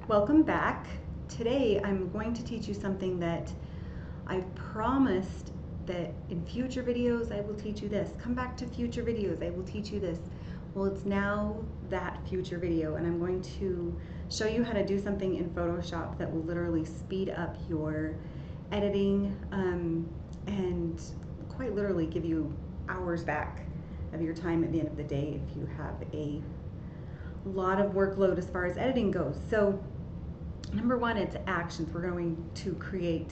Welcome back. Today I'm going to teach you something that I've promised that in future videos I will teach you this. Come back to future videos, I will teach you this. Well, it's now that future video, and I'm going to show you how to do something in Photoshop that will literally speed up your editing and quite literally give you hours back of your time at the end of the day if you have a lot of workload as far as editing goes. So number one, it's actions. We're going to create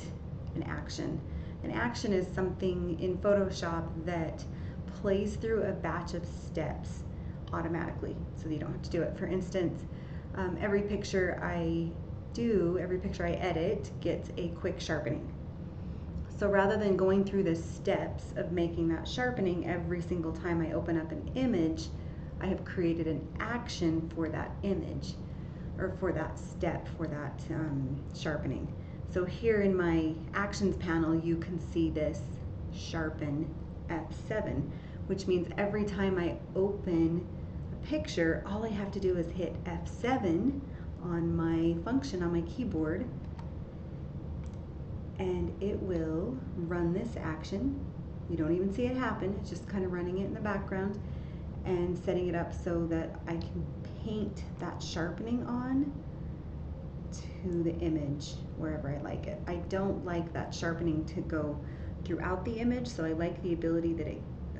an action. An action is something in Photoshop that plays through a batch of steps automatically, so that you don't have to do it. For instance, every picture I edit gets a quick sharpening. So rather than going through the steps of making that sharpening every single time I open up an image, I have created an action for that image, or for that step, for that sharpening. So here in my actions panel, you can see this sharpen F7, which means every time I open a picture, all I have to do is hit F7 on my function on my keyboard, and it will run this action. You don't even see it happen, it's just kind of running it in the background and setting it up so that I can paint that sharpening on to the image wherever I like it. I don't like that sharpening to go throughout the image, so I like the ability that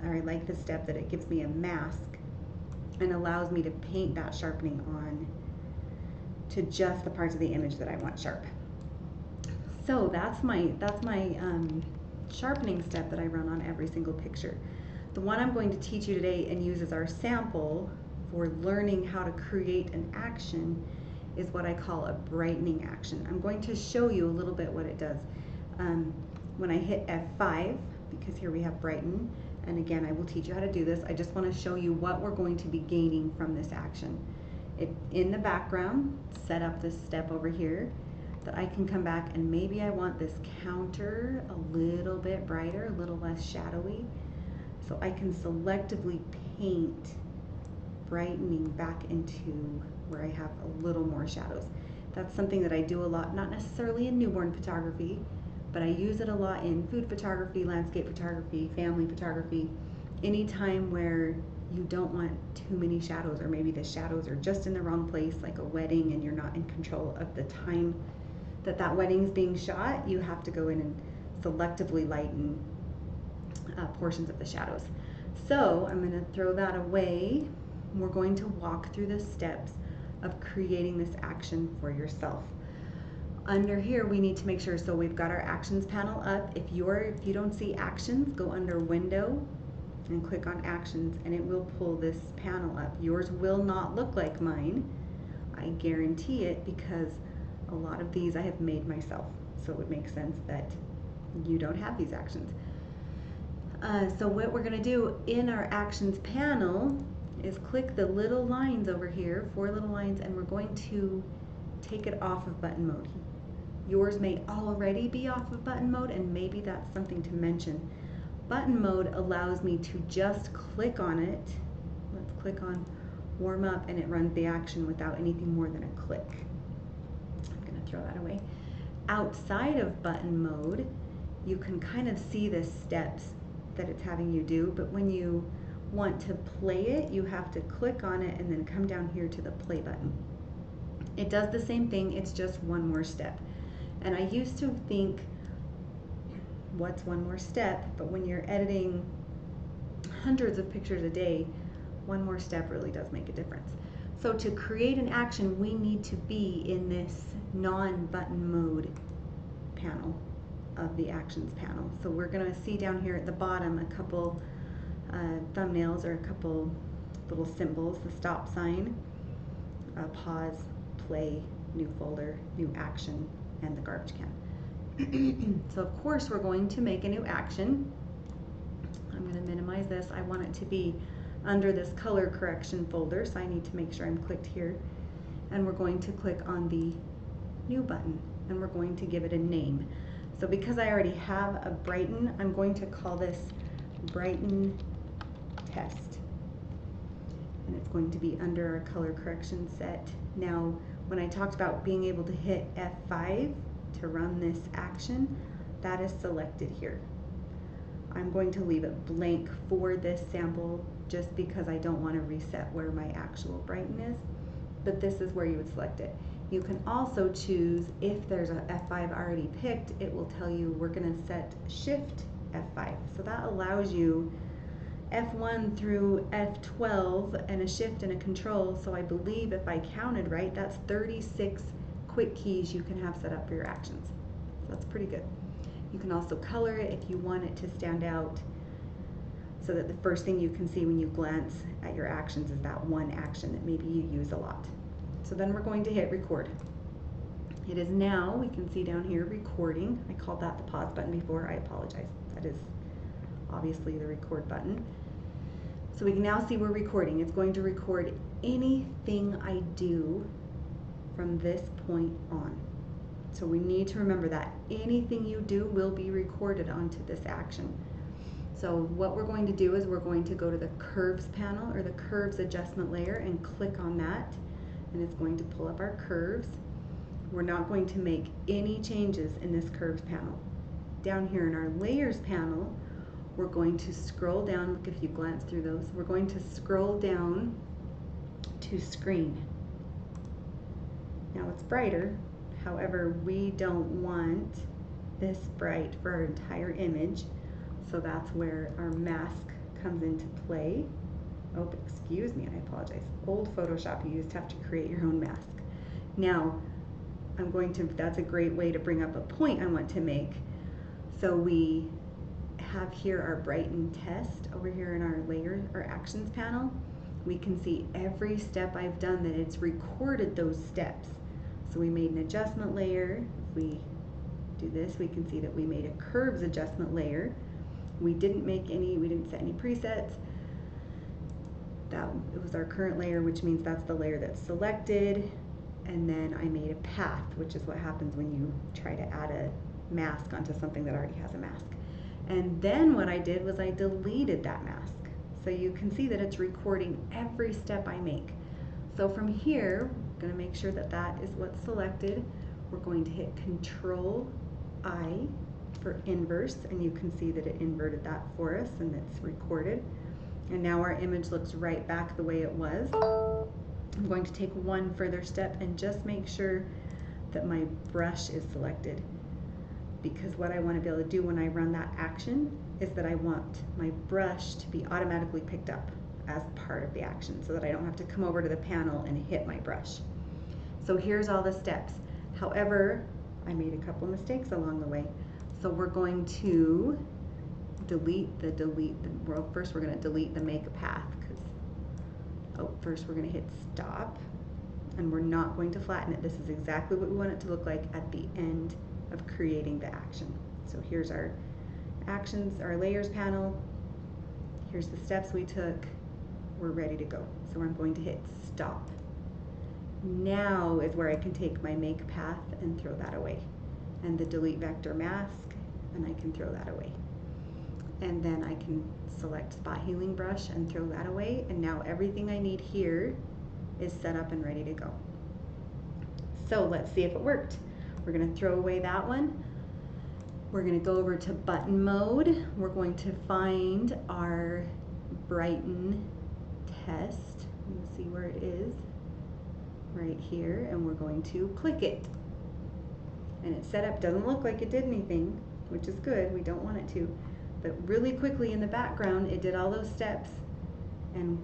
I like the step that it gives me a mask and allows me to paint that sharpening on to just the parts of the image that I want sharp. So that's my sharpening step that I run on every single picture. The one I'm going to teach you today and use as our sample for learning how to create an action is what I call a brightening action. I'm going to show you a little bit what it does. When I hit F5, because here we have brighten, and again I will teach you how to do this, I just want to show you what we're going to be gaining from this action. In the background, set up this step over here that I can come back and maybe I want this counter a little bit brighter, a little less shadowy. So I can selectively paint brightening back into where I have a little more shadows. That's something that I do a lot, not necessarily in newborn photography, but I use it a lot in food photography, landscape photography, family photography, anytime where you don't want too many shadows, or maybe the shadows are just in the wrong place, like a wedding, and you're not in control of the time that wedding is being shot. You have to go in and selectively lighten portions of the shadows. So I'm going to throw that away. We're going to walk through the steps of creating this action for yourself. Under here we need to make sure, so we've got our actions panel up. If you don't see actions, go under window and click on actions and it will pull this panel up. Yours will not look like mine, I guarantee it, because a lot of these I have made myself, so it would make sense that you don't have these actions. So what we're going to do in our actions panel is click the little lines over here, 4 little lines, and we're going to take it off of button mode. Yours may already be off of button mode, and maybe that's something to mention. Button mode allows me to just click on it. Let's click on warm up and it runs the action without anything more than a click. I'm going to throw that away. Outside of button mode, you can kind of see the steps that it's having you do, but when you want to play it, you have to click on it and then come down here to the play button. It does the same thing, it's just one more step. And I used to think, what's one more step? But when you're editing hundreds of pictures a day, one more step really does make a difference. So to create an action, we need to be in this non-button mode panel of the actions panel. So we're going to see down here at the bottom a couple thumbnails, or a couple little symbols, the stop sign, pause, play, new folder, new action, and the garbage can. So of course we're going to make a new action. I'm going to minimize this. I want it to be under this color correction folder, so I need to make sure I'm clicked here. And we're going to click on the new button and we're going to give it a name. So because I already have a brighten, I'm going to call this brighten test. And it's going to be under our color correction set. Now, when I talked about being able to hit F5 to run this action, that is selected here. I'm going to leave it blank for this sample just because I don't want to reset where my actual brighten is, but this is where you would select it. You can also choose, if there's a F5 already picked, it will tell you we're going to set Shift F5. So that allows you F1 through F12 and a Shift and a Control. So I believe if I counted right, that's 36 quick keys you can have set up for your actions. So that's pretty good. You can also color it if you want it to stand out so that the first thing you can see when you glance at your actions is that one action that maybe you use a lot. So then we're going to hit record. It is now, we can see down here, recording. I called that the pause button before, I apologize. That is obviously the record button. So we can now see we're recording. It's going to record anything I do from this point on. So we need to remember that anything you do will be recorded onto this action. So what we're going to do is we're going to go to the curves panel or the curves adjustment layer and click on that, and it's going to pull up our curves. We're not going to make any changes in this curves panel. Down here in our layers panel, we're going to scroll down. Look, if you glance through those, we're going to scroll down to screen. Now it's brighter. However, we don't want this bright for our entire image, so that's where our mask comes into play. Oh, excuse me, I apologize. Old Photoshop, you used to have to create your own mask. Now, I'm going to, that's a great way to bring up a point I want to make. So we have here our brighten test over here in our layer or actions panel. We can see every step I've done that it's recorded those steps. So we made an adjustment layer. If we do this, we can see that we made a curves adjustment layer. We didn't set any presets. It was our current layer, which means that's the layer that's selected. And then I made a path, which is what happens when you try to add a mask onto something that already has a mask. And then what I did was I deleted that mask. So you can see that it's recording every step I make. So from here, I'm going to make sure that that is what's selected. We're going to hit Control I for inverse, and you can see that it inverted that for us and it's recorded. And now our image looks right back the way it was. I'm going to take one further step and just make sure that my brush is selected, because what I want to be able to do when I run that action is that I want my brush to be automatically picked up as part of the action so that I don't have to come over to the panel and hit my brush. So here's all the steps. However, I made a couple mistakes along the way. So we're going to first we're going to delete the make a path, first we're going to hit stop, and we're not going to flatten it. This is exactly what we want it to look like at the end of creating the action. So here's our actions, our layers panel. Here's the steps we took. We're ready to go. So I'm going to hit stop. Now is where I can take my make path and throw that away, and the delete vector mask, and I can throw that away. And then I can select spot healing brush and throw that away, and now everything I need here is set up and ready to go. So let's see if it worked. We're going to throw away that one. We're going to go over to button mode. We're going to find our brighten test. Let's see where it is. Right here, and we're going to click it. And it's set up, doesn't look like it did anything, which is good, we don't want it to. But really quickly in the background, it did all those steps. And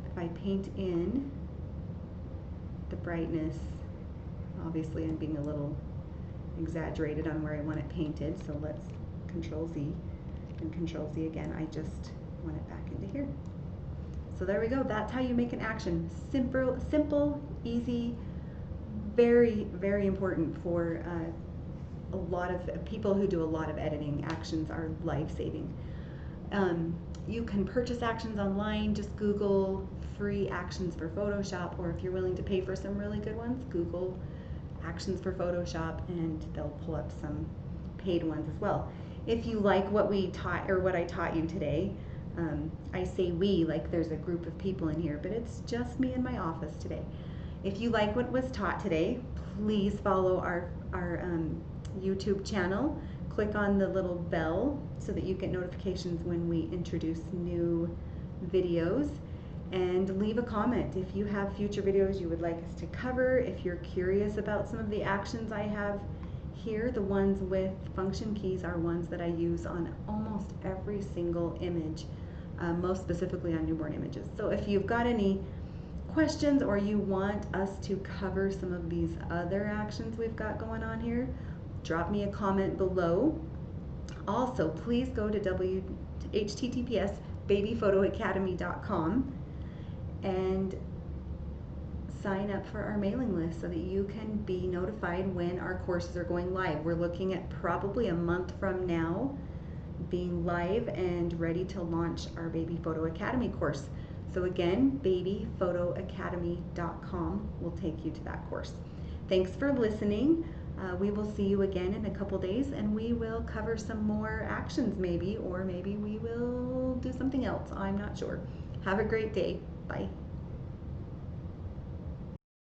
if I paint in the brightness, obviously I'm being a little exaggerated on where I want it painted, so let's Control Z and Control Z again. I just want it back into here. So there we go, that's how you make an action. Simple, easy, very, very important for a lot of people who do a lot of editing. Actions are life-saving. You can purchase actions online, just Google free actions for Photoshop, or if you're willing to pay for some really good ones, Google actions for Photoshop and they'll pull up some paid ones as well. If you like what we taught or what I taught you today, I say we like there's a group of people in here, but it's just me in my office today. If you like what was taught today, please follow our YouTube channel. Click on the little bell so that you get notifications when we introduce new videos. And leave a comment if you have future videos you would like us to cover. If you're curious about some of the actions I have here, the ones with function keys are ones that I use on almost every single image, most specifically on newborn images. So if you've got any questions or you want us to cover some of these other actions we've got going on here, drop me a comment below. Also, please go to https://babyphotoacademy.com and sign up for our mailing list so that you can be notified when our courses are going live. We're looking at probably a month from now being live and ready to launch our Baby Photo Academy course. So again, babyphotoacademy.com will take you to that course. Thanks for listening. We will see you again in a couple days, and we will cover some more actions maybe, or maybe we will do something else. I'm not sure. Have a great day. Bye.